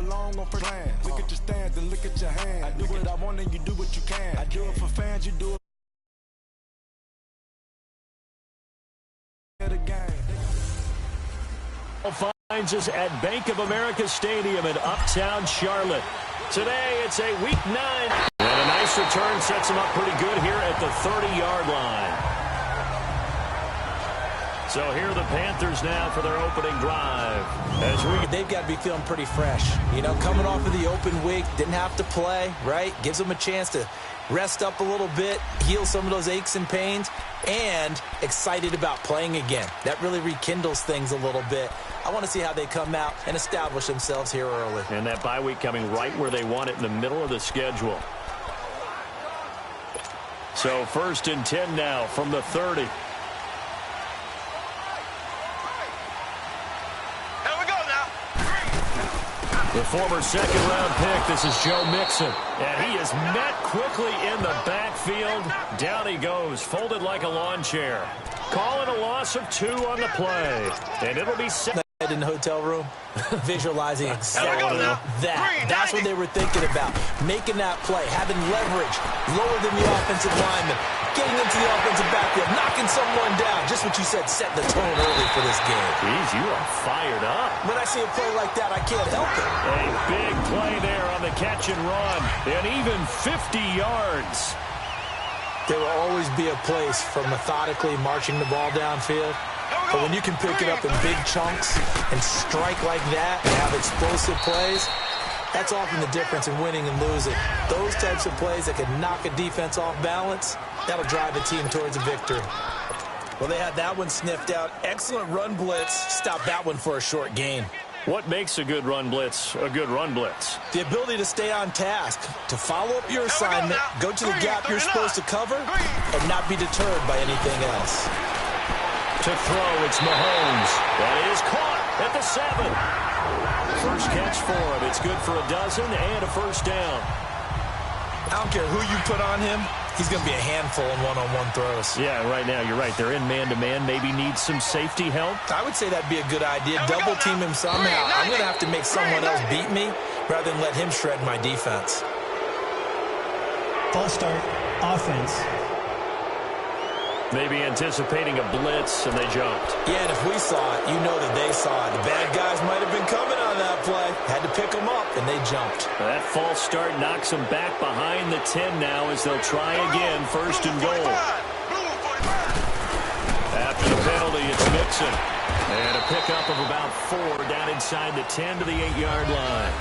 along on first glance. Look at your stance and look at your hands. I do what I want and you do what you can. I do it for fans, you do it again. Finds us at Bank of America Stadium in Uptown Charlotte. Today it's a Week 9. And a nice return sets him up pretty good here at the 30-yard line. So here are the Panthers now for their opening drive. They've got to be feeling pretty fresh. You know, coming off of the open week, didn't have to play, right? Gives them a chance to rest up a little bit, heal some of those aches and pains, and excited about playing again. That really rekindles things a little bit. I want to see how they come out and establish themselves here early. And that bye week coming right where they want it in the middle of the schedule. So 1st and 10 now from the 30. The former second-round pick, this is Joe Mixon. And he is met quickly in the backfield. Down he goes, folded like a lawn chair. Calling a loss of 2 on the play. And it'll be set. In the hotel room, visualizing exactly that. That's what they were thinking about. Making that play, having leverage, lower than the offensive lineman, getting into the offensive backfield, knocking someone down. Just what you said, setting the tone early for this game. Jeez, you are fired up. When I see a play like that, I can't help it. A big play there on the catch and run. And even 50 yards. There will always be a place for methodically marching the ball downfield. But when you can pick it up in big chunks and strike like that and have explosive plays, that's often the difference in winning and losing. Those types of plays that can knock a defense off balance, that'll drive a team towards a victory. Well, they had that one sniffed out. Excellent run blitz. Stop that one for a short gain. What makes a good run blitz a good run blitz? The ability to stay on task, to follow up your assignment, go to the gap you're supposed to cover, and not be deterred by anything else. To throw, it's Mahomes. That is caught at the 7. First catch for him. It's good for a dozen and a first down. I don't care who you put on him. He's going to be a handful in one-on-one throws. Yeah, right now, you're right. They're in man-to-man. Maybe needs some safety help. I would say that'd be a good idea. Double team him somehow. I'm going to have to make someone else beat me rather than let him shred my defense. False start, offense. Maybe anticipating a blitz, and they jumped. Yeah, and if we saw it, you know that they saw it. The bad guys might have been coming on that play. Had to pick them up, and they jumped. That false start knocks them back behind the 10 now as they'll try again, 1st and goal. After the penalty, it's Mixon. And a pickup of about 4 down inside the 10 to the 8-yard line.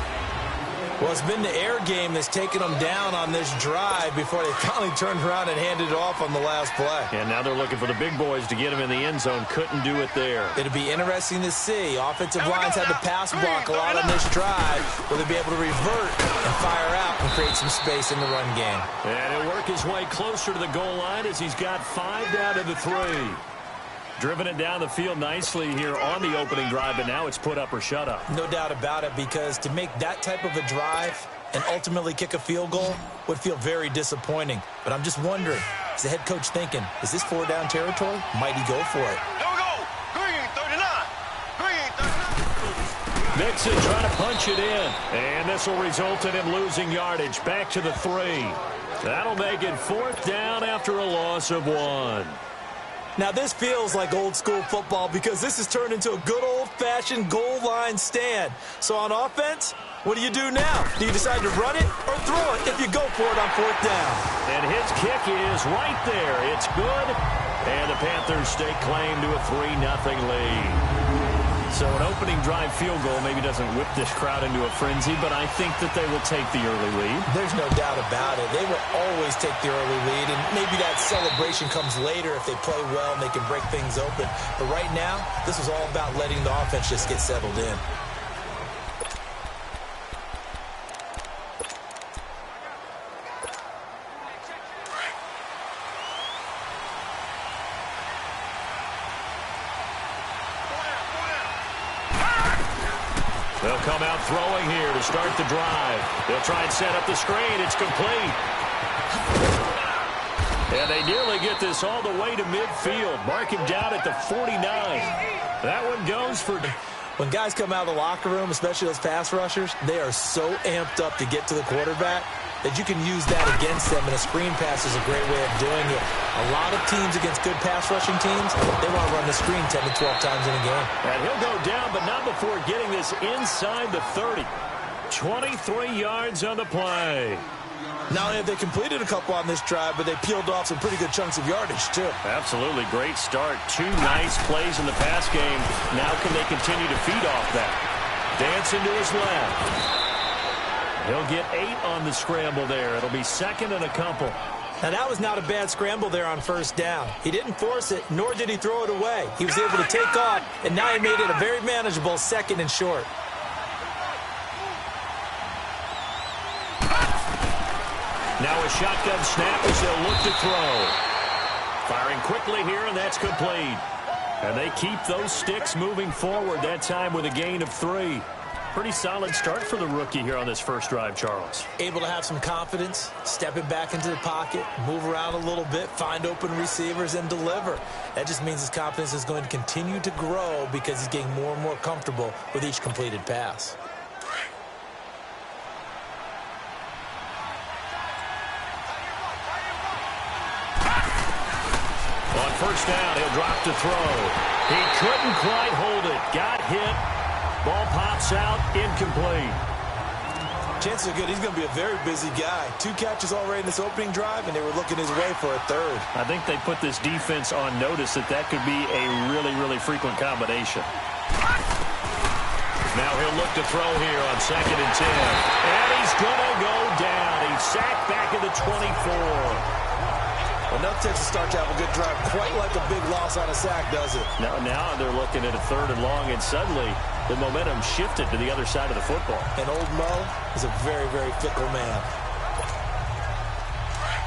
Well, it's been the air game that's taken them down on this drive before they finally turned around and handed it off on the last play. And now they're looking for the big boys to get him in the end zone. Couldn't do it there. It'll be interesting to see. Offensive lines had to pass block a lot on this drive. Will they be able to revert and fire out and create some space in the run game? And he'll work his way closer to the goal line as he's got 5 down to the 3. Driven it down the field nicely here on the opening drive, but now it's put up or shut up. No doubt about it, because to make that type of a drive and ultimately kick a field goal would feel very disappointing. But I'm just wondering, is the head coach thinking, is this 4-down territory? Might he go for it? There we go. Green 39. Green 39. Mixon trying to punch it in. And this will result in him losing yardage. Back to the 3. That'll make it 4th down after a loss of 1. Now, this feels like old-school football because this has turned into a good old-fashioned goal line stand. So on offense, what do you do now? Do you decide to run it or throw it if you go for it on 4th down? And his kick is right there. It's good. And the Panthers stake claim to a 3-0 lead. So an opening drive field goal maybe doesn't whip this crowd into a frenzy, but I think that they will take the early lead. There's no doubt about it. They will always take the early lead, and maybe that celebration comes later if they play well and they can break things open. But right now, this is all about letting the offense just get settled in. They'll come out throwing here to start the drive. They'll try and set up the screen. It's complete. And they nearly get this all the way to midfield. Mark him down at the 49. That one goes for... When guys come out of the locker room, especially those pass rushers, they are so amped up to get to the quarterback that you can use that against them, and a screen pass is a great way of doing it. A lot of teams against good pass rushing teams, they want to run the screen 10 to 12 times in a game. And he'll go down, but not before getting this inside the 30. 23 yards on the play. Not only have they completed a couple on this drive, but they peeled off some pretty good chunks of yardage, too. Absolutely. Great start. 2 nice plays in the pass game. Now can they continue to feed off that? Dancing to his left. He'll get 8 on the scramble there. It'll be second and a couple. Now, that was not a bad scramble there on first down. He didn't force it, nor did he throw it away. He was able to take off, and now he made it a very manageable second and short. Now a shotgun snap as they'll look to throw. Firing quickly here, and that's complete. And they keep those sticks moving forward, that time with a gain of 3. Pretty solid start for the rookie here on this first drive, Charles. Able to have some confidence, stepping back into the pocket, move around a little bit, find open receivers, and deliver. That just means his confidence is going to continue to grow because he's getting more and more comfortable with each completed pass. On first down, he'll drop to throw. He couldn't quite hold it. Got hit. Ball pops out, incomplete. Chances are good he's going to be a very busy guy. 2 catches already in this opening drive, and they were looking his way for a third. I think they put this defense on notice that could be a really, really frequent combination. Now he'll look to throw here on second and 10. And he's going to go down. He's sacked back at the 24. Enough takes to start to have a good drive. Quite like a big loss on a sack, does it? Now they're looking at a third and long, and suddenly the momentum shifted to the other side of the football. And old Mo is a very, very fickle man.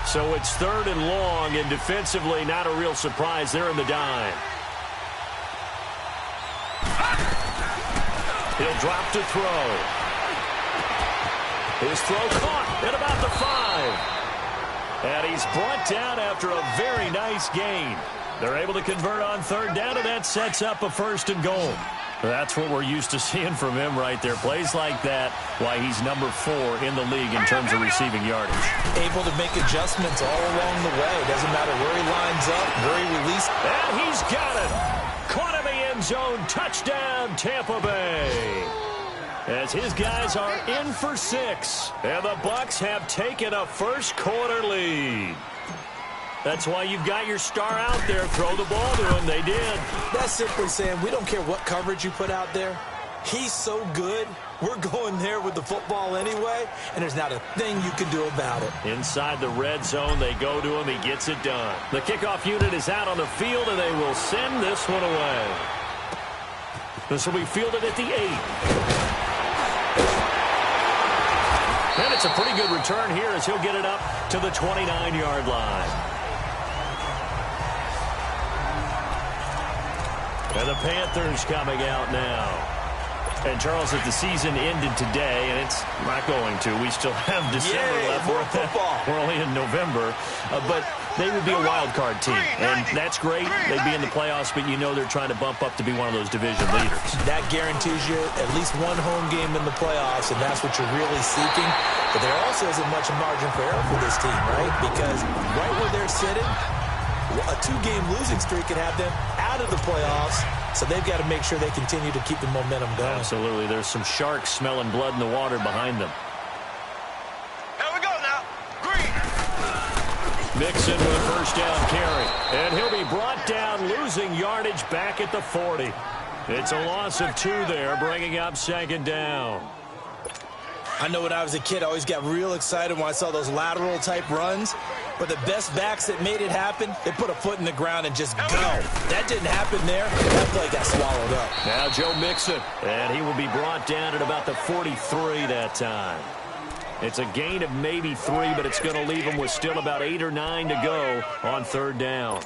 So it's third and long, and defensively not a real surprise. They're in the dime. He'll drop to throw. His throw caught at about the 5. And he's brought down after a very nice gain. They're able to convert on third down, and that sets up a first and goal. That's what we're used to seeing from him right there. Plays like that, why he's number 4 in the league in terms of receiving yardage. Able to make adjustments all along the way. Doesn't matter where he lines up, where he releases. And he's got it. Caught in the end zone. Touchdown, Tampa Bay. As his guys are in for 6. And the Bucs have taken a first quarter lead. That's why you've got your star out there. Throw the ball to him. They did. That's simply saying we don't care what coverage you put out there. He's so good. We're going there with the football anyway, and there's not a thing you can do about it. Inside the red zone, they go to him. He gets it done. The kickoff unit is out on the field, and they will send this one away. This will be fielded at the 8. And it's a pretty good return here as he'll get it up to the 29-yard line. And the Panthers coming out now. And, Charles, if the season ended today, and it's not going to, we still have December left. More football. We're only in November. But they would be a wild card team, and that's great. They'd be in the playoffs, but you know they're trying to bump up to be one of those division leaders. That guarantees you at least one home game in the playoffs, and that's what you're really seeking. But there also isn't much margin for error for this team, right? Because right where they're sitting, a 2-game losing streak can have them out of the playoffs, so they've got to make sure they continue to keep the momentum going. Absolutely. There's some sharks smelling blood in the water behind them. Here we go now. Green. Mixon with a first down carry. And he'll be brought down, losing yardage back at the 40. It's a loss of 2 there, bringing up second down. I know when I was a kid, I always got real excited when I saw those lateral-type runs. But the best backs that made it happen, they put a foot in the ground and just go. That didn't happen there. That play got swallowed up. Now Joe Mixon, and he will be brought down at about the 43 that time. It's a gain of maybe 3, but it's going to leave him with still about 8 or 9 to go on third down.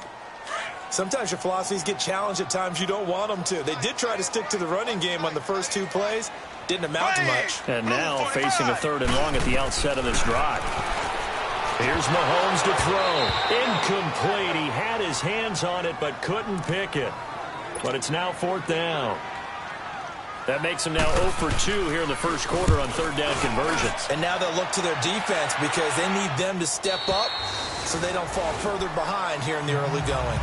Sometimes your philosophies get challenged at times you don't want them to. They did try to stick to the running game on the first 2 plays. Didn't amount to much. And now facing a third and long at the outset of this drive. Here's Mahomes to throw. Incomplete. He had his hands on it but couldn't pick it. But it's now fourth down. That makes them now 0 for 2 here in the first quarter on third down conversions. And now they'll look to their defense because they need them to step up so they don't fall further behind here in the early going.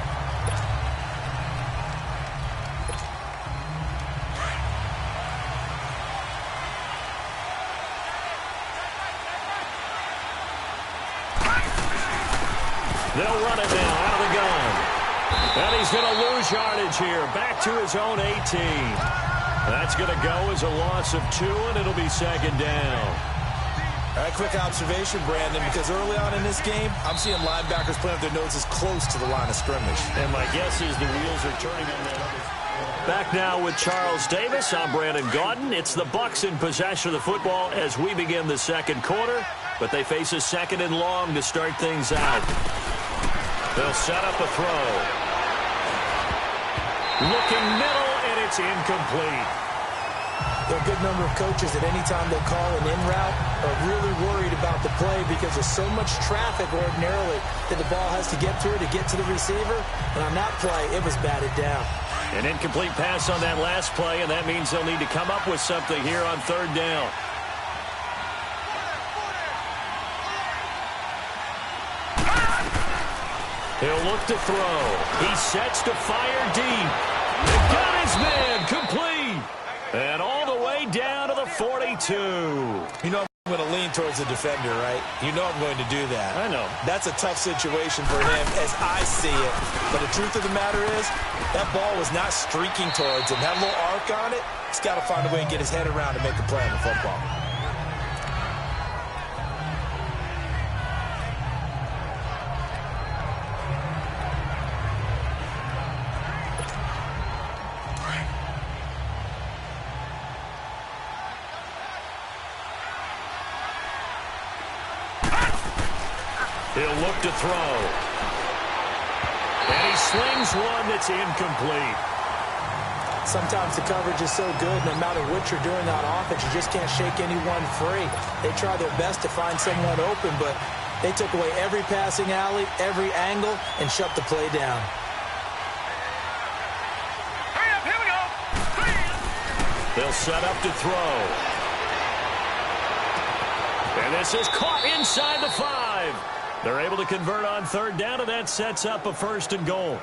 They'll run it now out of the gun. And he's going to lose yardage here. Back to his own 18. That's going to go as a loss of 2, and it'll be second down. All right, quick observation, Brandon, because early on in this game, I'm seeing linebackers playing with their noses close to the line of scrimmage. And my guess is the wheels are turning on that. Back now with Charles Davis. I'm Brandon Gaudin. It's the Bucs in possession of the football as we begin the second quarter, but they face a second and long to start things out. They'll set up a throw. Looking middle, and it's incomplete. There are a good number of coaches that any time they call an in route are really worried about the play because there's so much traffic ordinarily that the ball has to get through to get to the receiver. And on that play, it was batted down. An incomplete pass on that last play, and that means they'll need to come up with something here on third down. He'll look to throw. He sets to fire deep. Got his man complete. And all the way down to the 42. You know I'm going to lean towards the defender, right? You know I'm going to do that. I know. That's a tough situation for him as I see it. But the truth of the matter is, that ball was not streaking towards him. Had a little arc on it. He's got to find a way and get his head around and make a play on the football. He'll look to throw. And he slings one that's incomplete. Sometimes the coverage is so good, no matter what you're doing on offense, you just can't shake anyone free. They try their best to find someone open, but they took away every passing alley, every angle, and shut the play down. Hurry up, here we go. They'll set up to throw. And this is caught inside the 5. They're able to convert on third down, and that sets up a first and goal.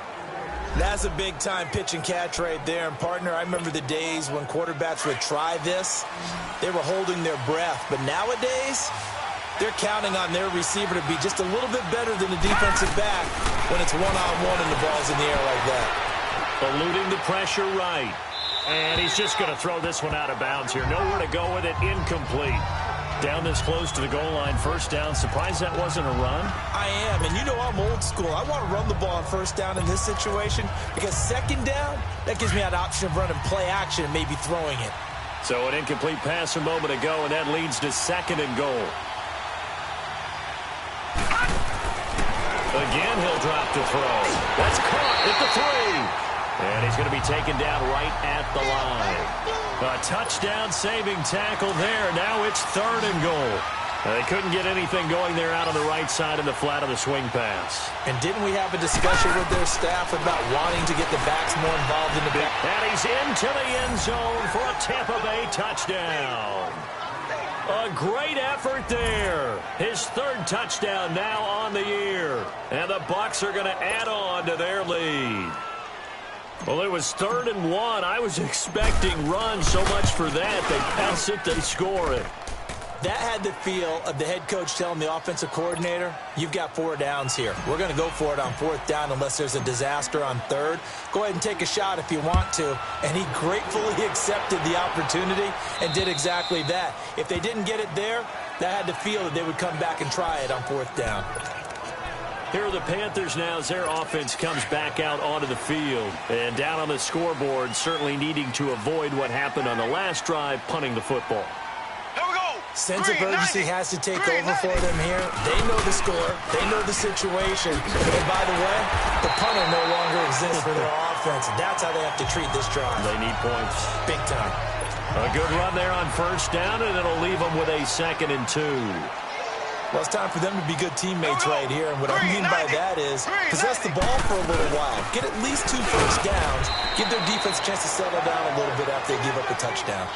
That's a big-time pitch and catch right there. And, partner, I remember the days when quarterbacks would try this. They were holding their breath. But nowadays, they're counting on their receiver to be just a little bit better than the defensive back when it's one-on-one and the ball's in the air like that. Eluding the pressure right. And he's just going to throw this one out of bounds here. Nowhere to go with it. Incomplete. Down this close to the goal line, first down. Surprised that wasn't a run? I am, and you know I'm old school. I want to run the ball on first down in this situation because second down, that gives me that option of running play action and maybe throwing it. So an incomplete pass a moment ago, and that leads to second and goal. Again, he'll drop to throw. That's caught at the 3. And he's going to be taken down right at the line. A touchdown-saving tackle there. Now it's third and goal. They couldn't get anything going there out on the right side of the flat of the swing pass. And didn't we have a discussion with their staff about wanting to get the backs more involved in the back? And he's into the end zone for a Tampa Bay touchdown. A great effort there. His third touchdown now on the year. And the Bucs are going to add on to their lead. Well, it was 3rd and 1. I was expecting runs so much for that. They pass it, they score it. That had the feel of the head coach telling the offensive coordinator, you've got 4 downs here. We're going to go for it on 4th down unless there's a disaster on 3rd. Go ahead and take a shot if you want to. And he gratefully accepted the opportunity and did exactly that. If they didn't get it there, that had the feel that they would come back and try it on 4th down. Here are the Panthers now as their offense comes back out onto the field. And down on the scoreboard, certainly needing to avoid what happened on the last drive, punting the football. Here we go. Sense of urgency has to take over for them here. They know the score. They know the situation. And by the way, the punter no longer exists for their offense. And that's how they have to treat this drive. They need points. Big time. A good run there on first down, and it'll leave them with a 2nd and 2. Well, it's time for them to be good teammates right here, and what I mean by that is possess the ball for a little while, get at least 2 first downs, give their defense a chance to settle down a little bit after they give up a touchdown.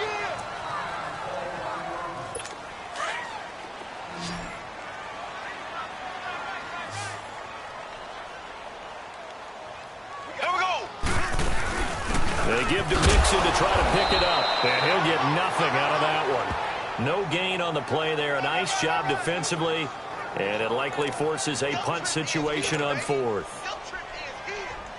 They give to Mixon to try to pick it up, and he'll get nothing out of that one. No gain on the play there. A nice job defensively, and it likely forces a punt situation on 4th.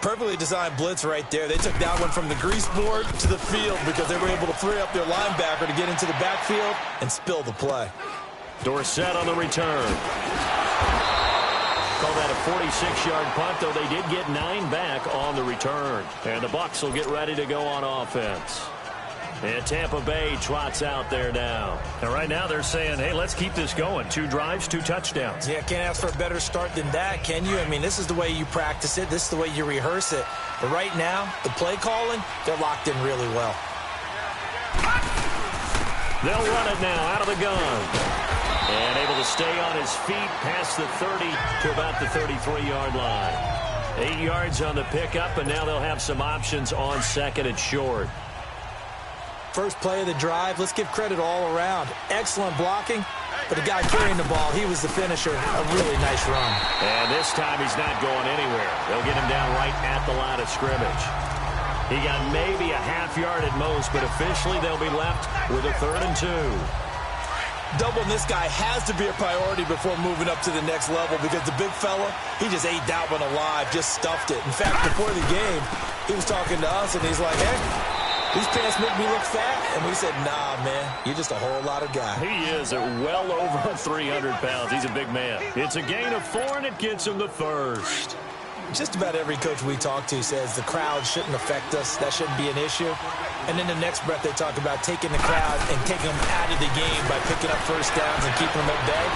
Perfectly designed blitz right there. They took that one from the grease board to the field because they were able to free up their linebacker to get into the backfield and spill the play. Dorsett on the return. Call that a 46-yard punt, though they did get 9 back on the return. And the Bucs will get ready to go on offense. And Tampa Bay trots out there now. And right now they're saying, hey, let's keep this going. 2 drives, 2 touchdowns. Yeah, can't ask for a better start than that, can you? I mean, this is the way you practice it. This is the way you rehearse it. But right now, the play calling, they're locked in really well. They'll run it now out of the gun. And able to stay on his feet past the 30 to about the 33-yard line. 8 yards on the pickup, and now they'll have some options on 2nd and short. First play of the drive, let's give credit all around. Excellent blocking, but the guy carrying the ball, he was the finisher. A really nice run. And this time he's not going anywhere. They'll get him down right at the line of scrimmage. He got maybe a half yard at most, but officially they'll be left with a 3rd and 2. Doubling this guy has to be a priority before moving up to the next level because the big fella, he just ate that one alive, just stuffed it. In fact, before the game, he was talking to us, and he's like, hey, these pants make me look fat. And we said, nah, man, you're just a whole lot of guy. He is at well over 300 pounds. He's a big man. It's a gain of 4, and it gets him the first. Just about every coach we talk to says the crowd shouldn't affect us. That shouldn't be an issue. And in the next breath, they talk about taking the crowd and taking them out of the game by picking up first downs and keeping them at bay.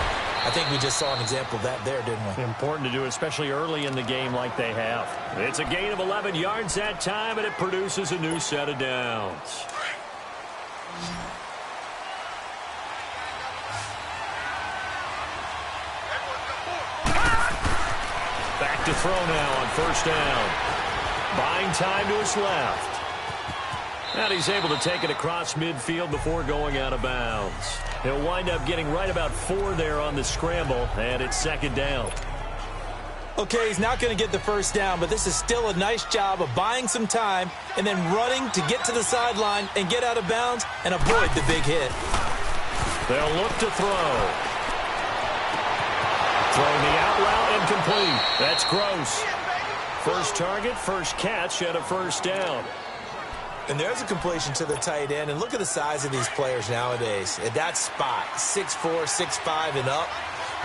I think we just saw an example of that there, didn't we? Important to do, especially early in the game like they have. It's a gain of 11 yards that time, and it produces a new set of downs. Back to throw now on 1st down. Buying time to his left. And he's able to take it across midfield before going out of bounds. He'll wind up getting right about 4 there on the scramble, and it's 2nd down. Okay, he's not going to get the first down, but this is still a nice job of buying some time and then running to get to the sideline and get out of bounds and avoid the big hit. They'll look to throw. Throwing the out route incomplete. That's Gross. First target, first catch, and a 1st down. And there's a completion to the tight end. And look at the size of these players nowadays. At that spot, 6'4", 6'5", and up.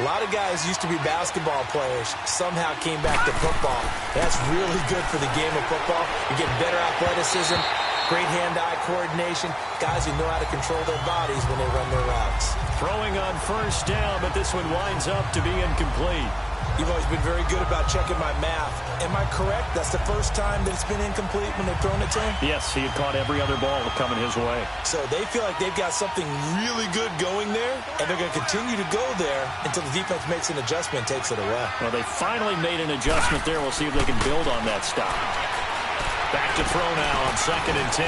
A lot of guys used to be basketball players, somehow came back to football. That's really good for the game of football. You get better athleticism, great hand-eye coordination, guys who know how to control their bodies when they run their routes. Throwing on 1st down, but this one winds up to be incomplete. You've always been very good about checking my math. Am I correct? That's the first time that it's been incomplete when they've thrown it to him? Yes, he had caught every other ball coming his way. So they feel like they've got something really good going there, and they're going to continue to go there until the defense makes an adjustment and takes it away. Well, they finally made an adjustment there. We'll see if they can build on that stop. Back to throw now on 2nd and 10.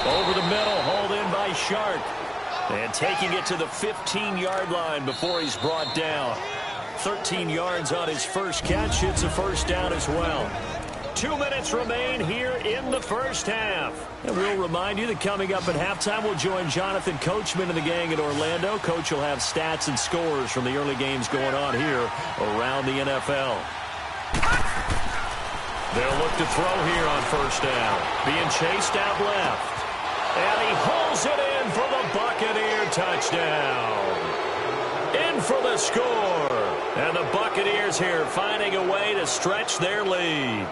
Over the middle, hauled in by Shark. And taking it to the 15-yard line before he's brought down. 13 yards on his first catch. It's a 1st down as well. 2 minutes remain here in the first half. And we'll remind you that coming up at halftime, we'll join Jonathan Coachman and the gang in Orlando. Coach will have stats and scores from the early games going on here around the NFL. They'll look to throw here on 1st down. Being chased out left. And he hauls it in for the Buccaneer touchdown. In for the score. And the Buccaneers here finding a way to stretch their lead.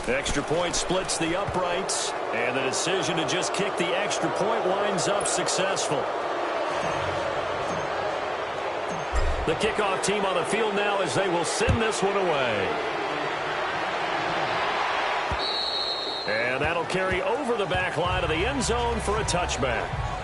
The extra point splits the uprights, and the decision to just kick the extra point winds up successful. The kickoff team on the field now as they will send this one away. And that'll carry over the back line of the end zone for a touchback.